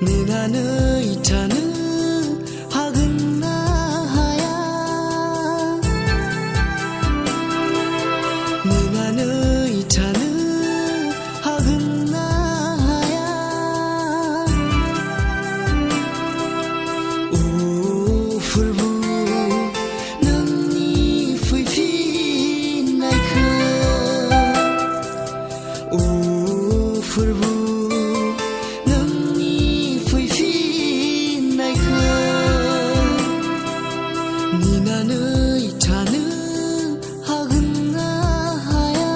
नोनानै थानो हागोन ना हाया नोनानै थानो हागोन ना हाया ओ फोरबो नोंनि फैफिननायखौ ओ फोरबो नेनानै थानो हागोन ना हाया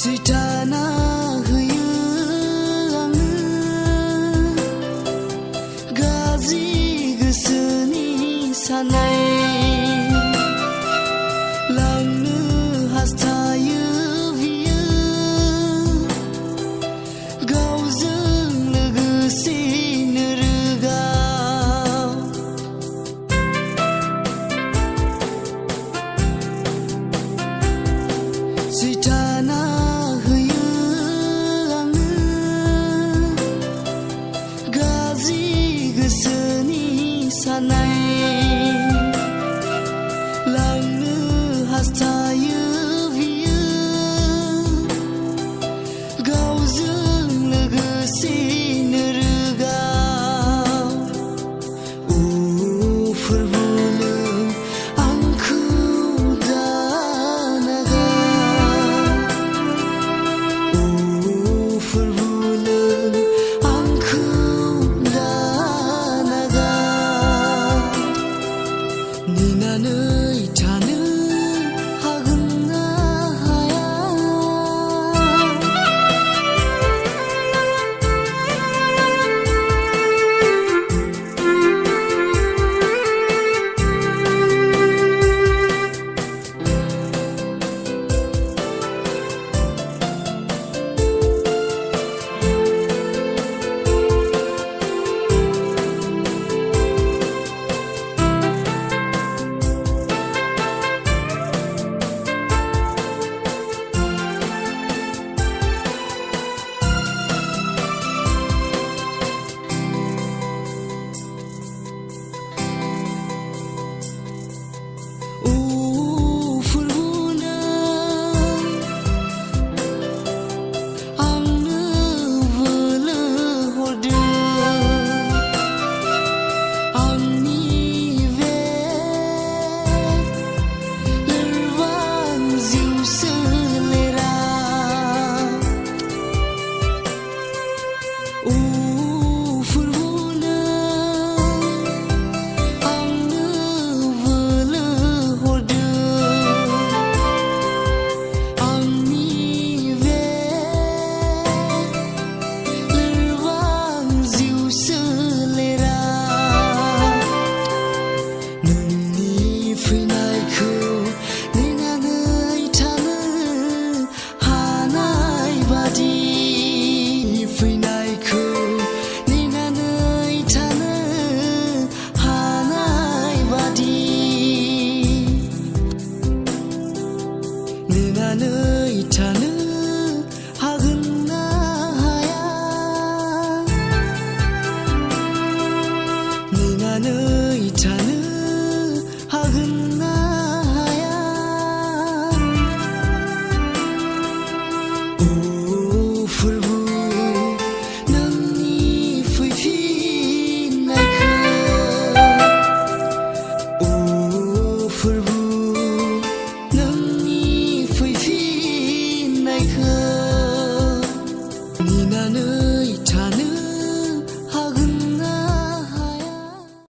सिथाना होयो आङो गाज्रि गोसोनि सानाय लांनो हास्थायो बियो गावजों लोगोसेनो रोगाव सिथाना गोसोनि सानाय लांनो हास्थायो बियो गावजों लोगोसेनो रोगाव ओ फोरबो नों आंखौ दानागार ओ फोरबो नों आंखौ नेनानै थानो हागोन ना हाया फैनायखौ नेनानै थानो हानाय बादि